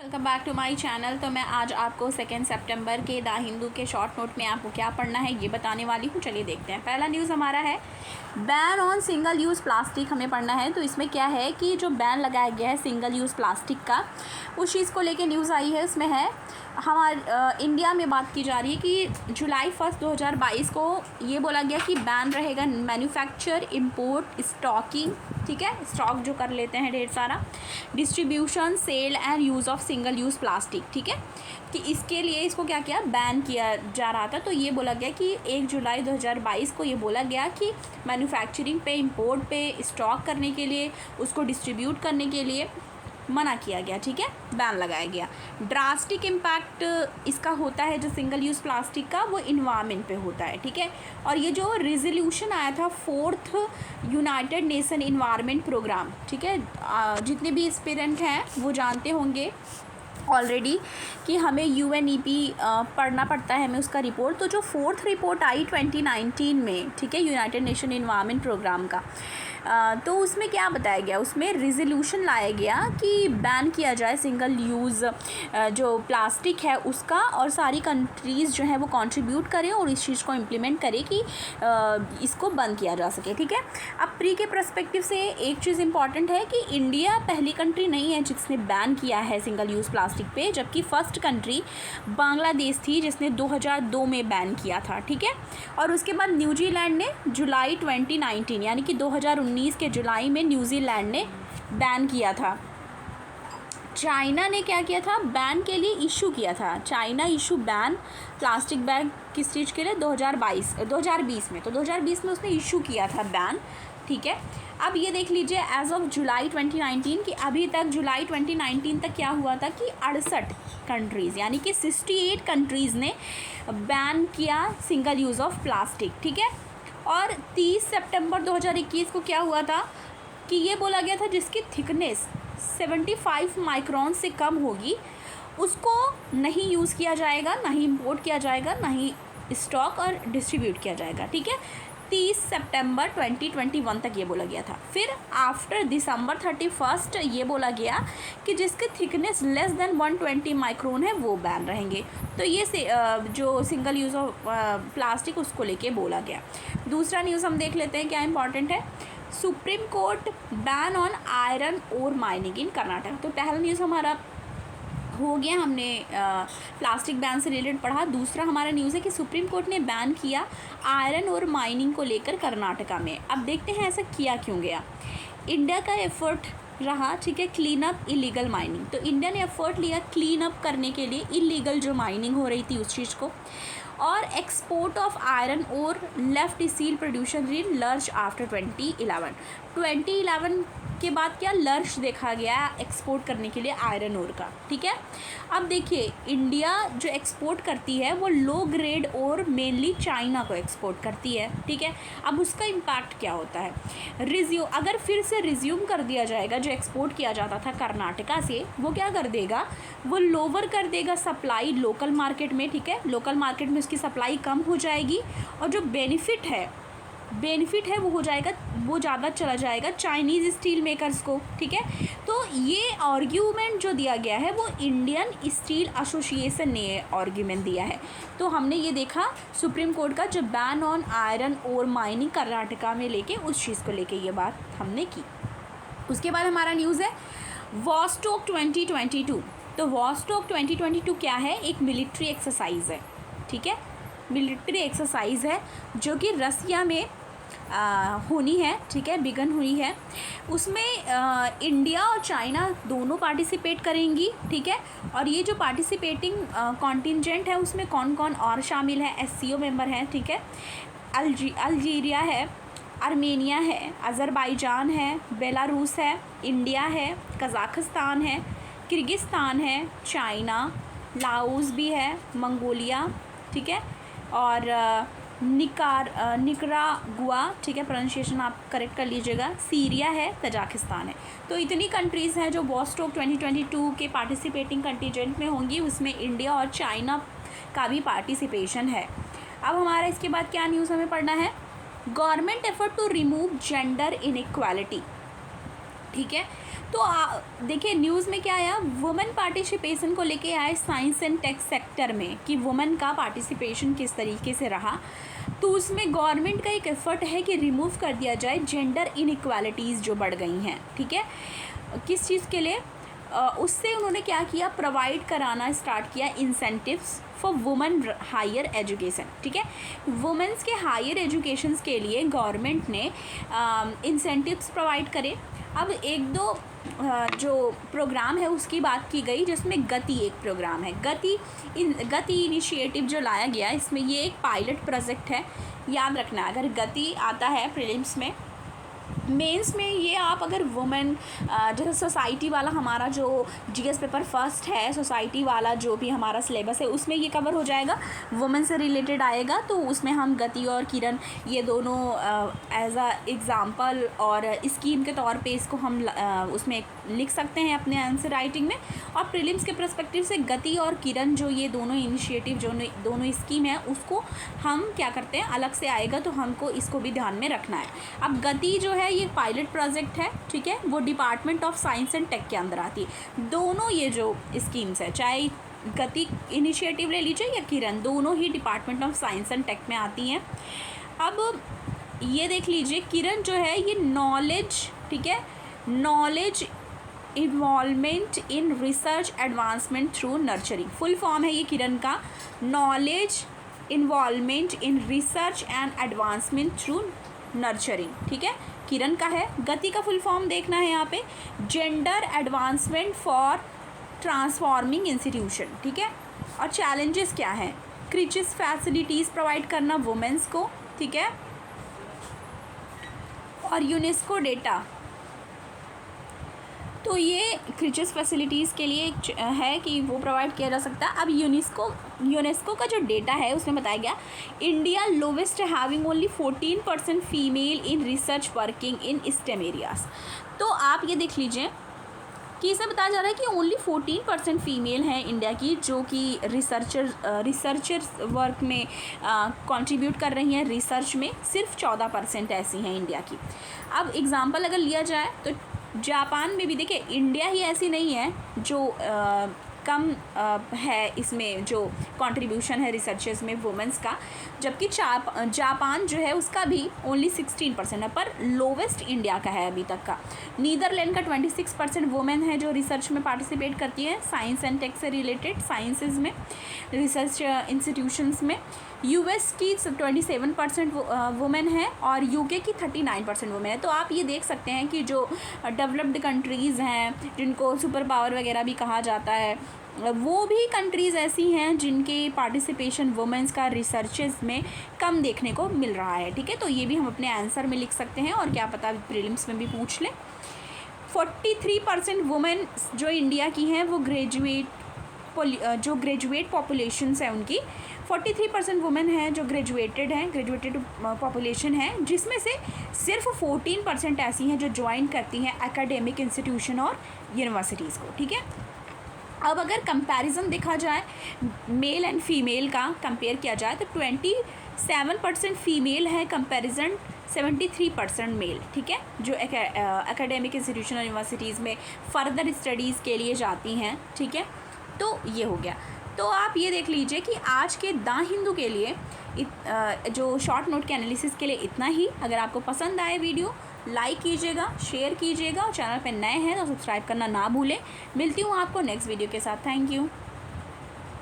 Welcome back to my channel. तो मैं आज आपको 2 सितंबर के द हिंदू के शॉर्ट नोट में आपको क्या पढ़ना है ये बताने वाली हूँ। चलिए देखते हैं। पहला न्यूज़ हमारा है ban on single use plastic हमें पढ़ना है। तो इसमें क्या है कि जो बैन लगाया गया है सिंगल यूज़ प्लास्टिक का, उस चीज़ को लेके न्यूज़ आई है। उसमें है इंडिया में बात की जा रही है कि जुलाई 1, 2022 को ये बोला गया कि बैन रहेगा मैन्युफैक्चर, इंपोर्ट, स्टॉकिंग, ठीक है, स्टॉक जो कर लेते हैं ढेर सारा, distribution, sale and use of single use plastic, ठीक है, कि इसके लिए इसको क्या किया, बैन किया जा रहा था। तो ये बोला गया कि 1 जुलाई 2022 को ये बोला गया कि मैन्युफैक्चरिंग पे, इंपोर्ट पे, स्टॉक करने के लिए, उसको डिस्ट्रीब्यूट करने के लिए मना किया गया, ठीक है, बैन लगाया गया। ड्रास्टिक इम्पैक्ट इसका होता है जो सिंगल यूज़ प्लास्टिक का, वो इन्वायरमेंट पे होता है, ठीक है। और ये जो रिजोल्यूशन आया था 4th United nation environment programme, ठीक है, जितने भी एस्पिरेंट हैं वो जानते होंगे ऑलरेडी कि हमें UNEP पढ़ना पड़ता है, हमें उसका रिपोर्ट। तो जो 4th रिपोर्ट आई 2019 में, ठीक है, यूनाइटेड नेशन इन्वायरमेंट प्रोग्राम का, तो उसमें क्या बताया गया, उसमें रिजोल्यूशन लाया गया कि बैन किया जाए सिंगल यूज़ जो प्लास्टिक है उसका, और सारी कंट्रीज़ जो है वो कंट्रीब्यूट करें और इस चीज़ को इम्प्लीमेंट करें कि इसको बंद किया जा सके, ठीक है। अब प्री के पर्सपेक्टिव से एक चीज़ इंपॉर्टेंट है कि इंडिया पहली कंट्री नहीं है जिसने बैन किया है सिंगल यूज़ प्लास्टिक पे, जबकि फर्स्ट कंट्री बांग्लादेश थी जिसने 2002 में बैन किया था, ठीक है। और उसके बाद न्यूजीलैंड ने जुलाई 2019 यानी कि 2019 के जुलाई में न्यूजीलैंड ने बैन किया था। चाइना ने क्या किया था, बैन के लिए इशू किया था। China issue ban plastic bag किस चीज़ के लिए, 2020 में। तो 2020 में उसने इशू किया था बैन, ठीक है। अब ये देख लीजिए एज ऑफ जुलाई 2019 कि अभी तक जुलाई 2019 तक क्या हुआ था कि 68 कंट्रीज़ यानी कि 68 कंट्रीज़ ने बैन किया सिंगल यूज़ ऑफ प्लास्टिक, ठीक है। और 30 सितंबर 2021 को क्या हुआ था कि ये बोला गया था जिसकी थिकनेस 75 माइक्रोन से कम होगी उसको नहीं यूज़ किया जाएगा, ना ही इम्पोर्ट किया जाएगा, ना ही स्टॉक और डिस्ट्रीब्यूट किया जाएगा, ठीक है। 30 सितंबर 2021 तक ये बोला गया था। फिर आफ्टर दिसंबर 31 ये बोला गया कि जिसकी थिकनेस लेस देन 120 माइक्रोन है वो बैन रहेंगे। तो ये जो सिंगल यूज़ ऑफ प्लास्टिक उसको लेके बोला गया। दूसरा न्यूज़ हम देख लेते हैं क्या इंपॉर्टेंट है। Supreme court ban on iron ore mining in Karnataka. तो पहला न्यूज़ हमारा हो गया, हमने प्लास्टिक बैन से रिलेटेड पढ़ा। दूसरा हमारा न्यूज़ है कि सुप्रीम कोर्ट ने बैन किया आयरन और माइनिंग को लेकर कर्नाटका में। अब देखते हैं ऐसा किया क्यों गया। इंडिया का एफर्ट रहा, ठीक है, क्लीन अप इलीगल माइनिंग। तो इंडिया ने एफर्ट लिया क्लीन अप करने के लिए इलीगल जो माइनिंग हो रही थी उस चीज़ को। और एक्सपोर्ट ऑफ आयरन और लेफ्ट स्टील प्रोड्यूशन इन लर्ज आफ्टर 2011 के बाद क्या लर्ज देखा गया एक्सपोर्ट करने के लिए आयरन ओर का, ठीक है। अब देखिए इंडिया जो एक्सपोर्ट करती है वो लो ग्रेड और मेनली चाइना को एक्सपोर्ट करती है, ठीक है। अब उसका इम्पैक्ट क्या होता है, अगर फिर से रिज्यूम कर दिया जाएगा जो एक्सपोर्ट किया जाता था कर्नाटका से, वो क्या कर देगा, वो लोअर कर देगा सप्लाई लोकल मार्केट में, ठीक है। लोकल मार्केट में उसकी सप्लाई कम हो जाएगी और जो बेनिफिट है वो हो जाएगा, वो ज़्यादा चला जाएगा चाइनीज़ स्टील मेकर्स को, ठीक है। तो ये आर्ग्यूमेंट जो दिया गया है वो इंडियन स्टील एसोसिएशन ने आर्ग्यूमेंट दिया है। तो हमने ये देखा सुप्रीम कोर्ट का जो बैन ऑन आयरन और माइनिंग कर्नाटका में लेके उस चीज़ को लेके ये बात हमने की। उसके बाद हमारा न्यूज़ है वॉस्टॉक 2022। तो वॉस्टॉक 2022 क्या है, एक मिलिट्री एक्सरसाइज है, ठीक है, मिलिट्री एक्सरसाइज है जो कि रसिया में होनी है, ठीक है, बिगन हुई है। उसमें इंडिया और चाइना दोनों पार्टिसिपेट करेंगी, ठीक है। और ये जो पार्टिसिपेटिंग कॉन्टिजेंट है उसमें कौन कौन और शामिल है, SCO मेंबर हैं, ठीक है, अल्जीरिया है, आर्मेनिया है, अज़रबैजान है, बेलारूस है, इंडिया है, कज़ाकिस्तान है, किर्गिस्तान है, चाइना, लाओस भी है, मंगोलिया, ठीक है, और निकारागुआ, ठीक है, प्रोनाउंसिएशन आप करेक्ट कर लीजिएगा, सीरिया है, तजाकिस्तान है। तो इतनी कंट्रीज़ हैं जो वॉस्टॉक 2022 के पार्टिसिपेटिंग कंटिजेंट में होंगी। उसमें इंडिया और चाइना का भी पार्टिसिपेशन है। अब हमारा इसके बाद क्या न्यूज़ हमें पढ़ना है, government effort to remove gender inequality, ठीक है। तो देखिए न्यूज़ में क्या आया, वुमेन पार्टिसिपेशन को लेके आए साइंस एंड टेक सेक्टर में कि वुमेन का पार्टिसिपेशन किस तरीके से रहा। तो उसमें गवर्नमेंट का एक एफर्ट है कि रिमूव कर दिया जाए जेंडर इनइक्वालिटीज़ जो बढ़ गई हैं, ठीक है। किस चीज़ के लिए, उससे उन्होंने क्या किया, प्रोवाइड कराना स्टार्ट किया incentives for women higher education, ठीक है। वुमेंस के हायर एजुकेशंस के लिए गवर्नमेंट ने इंसेंटिव्स प्रोवाइड करे। अब एक दो जो प्रोग्राम है उसकी बात की गई, जिसमें गति एक प्रोग्राम है। गति इनिशिएटिव जो लाया गया, इसमें ये एक पायलट प्रोजेक्ट है। याद रखना, अगर गति आता है प्रीलिम्स में, मेंस में ये आप अगर वुमेन जैसे सोसाइटी वाला हमारा जो जीएस पेपर फर्स्ट है, सोसाइटी वाला जो भी हमारा सिलेबस है उसमें ये कवर हो जाएगा, वुमेन से रिलेटेड आएगा। तो उसमें हम गति और किरण ये दोनों एज अ एग्ज़ाम्पल और स्कीम के तौर पे इसको हम उसमें लिख सकते हैं अपने आंसर राइटिंग में। और प्रीलिम्स के पर्सपेक्टिव से गति और किरण जो ये दोनों इनिशिएटिव जो दोनों स्कीम है उसको हम क्या करते हैं, अलग से आएगा, तो हमको इसको भी ध्यान में रखना है। अब गति जो है ये पायलट प्रोजेक्ट है, ठीक है, वो department of science and tech के अंदर आती है। दोनों ये जो स्कीम्स है, चाहे गति इनिशिएटिव ले लीजिए या किरण, दोनों ही department of science and tech में आती हैं। अब ये देख लीजिए, किरण जो है ये नॉलेज, ठीक है, knowledge involvement in research advancement through nurturing, full form है ये किरण का, knowledge involvement in research and advancement through nurturing, ठीक है, किरण का है। गति का फुल फॉर्म देखना है यहाँ पे, gender advancement for transforming institution, ठीक है। और चैलेंजेस क्या हैं, क्रिचेस फैसिलिटीज़ प्रोवाइड करना वुमेंस को, ठीक है, और यूनेस्को डेटा, तो ये क्रिचेस फैसिलिटीज़ के लिए है कि वो प्रोवाइड किया जा सकता है। अब यूनेस्को का जो डेटा है उसमें बताया गया, India lowest having only 14% female in research working in stem areas. तो आप ये देख लीजिए कि इसमें बताया जा रहा है कि ओनली 14% फीमेल हैं इंडिया की जो कि रिसर्चर्स वर्क में कंट्रीब्यूट कर रही हैं। रिसर्च में सिर्फ 14% ऐसी हैं इंडिया की। अब एग्ज़ाम्पल अगर लिया जाए तो जापान में भी देखिए, इंडिया ही ऐसी नहीं है जो कम है इसमें जो कंट्रीब्यूशन है रिसर्चर्स में वुमेंस का, जबकि जापान जो है उसका भी ओनली 16% है, पर लोवेस्ट इंडिया का है अभी तक का। नीदरलैंड का 26% वुमेन है जो रिसर्च में पार्टिसिपेट करती है, साइंस एंड टेक से रिलेटेड साइंसेज में, रिसर्च इंस्टीट्यूशंस में। यूएस की 27% वुमेन है और यूके की 39% वुमेन है। तो आप ये देख सकते हैं कि जो डेवलप्ड कंट्रीज़ हैं जिनको सुपर पावर वगैरह भी कहा जाता है, वो भी कंट्रीज़ ऐसी हैं जिनके पार्टिसिपेशन वुमेंस का रिसर्चेस में कम देखने को मिल रहा है, ठीक है। तो ये भी हम अपने आंसर में लिख सकते हैं और क्या पता प्रीलिम्स में भी पूछ लें। 43% वुमेन जो इंडिया की हैं वो जो ग्रेजुएट पॉपुलेशंस है उनकी 43% वुमेन हैं जो ग्रेजुएटेड पॉपुलेशन है, जिसमें से सिर्फ 14% ऐसी हैं जो ज्वाइन करती हैं एकेडमिक इंस्टीट्यूशन और यूनिवर्सिटीज़ को, ठीक है। अब अगर कंपैरिजन देखा जाए, मेल एंड फीमेल का कंपेयर किया जाए तो 27% फीमेल है कंपैरिजन 73% मेल, ठीक है, जो एकेडमिक इंस्टीट्यूशन और यूनिवर्सिटीज़ में फर्दर स्टडीज़ के लिए जाती हैं, ठीक है। तो ये हो गया। तो आप ये देख लीजिए कि आज के द हिंदू के लिए जो शॉर्ट नोट के एनालिसिस के लिए इतना ही। अगर आपको पसंद आए वीडियो, लाइक कीजिएगा, शेयर कीजिएगा और चैनल पर नए हैं तो सब्सक्राइब करना ना भूलें। मिलती हूँ आपको नेक्स्ट वीडियो के साथ। Thank you.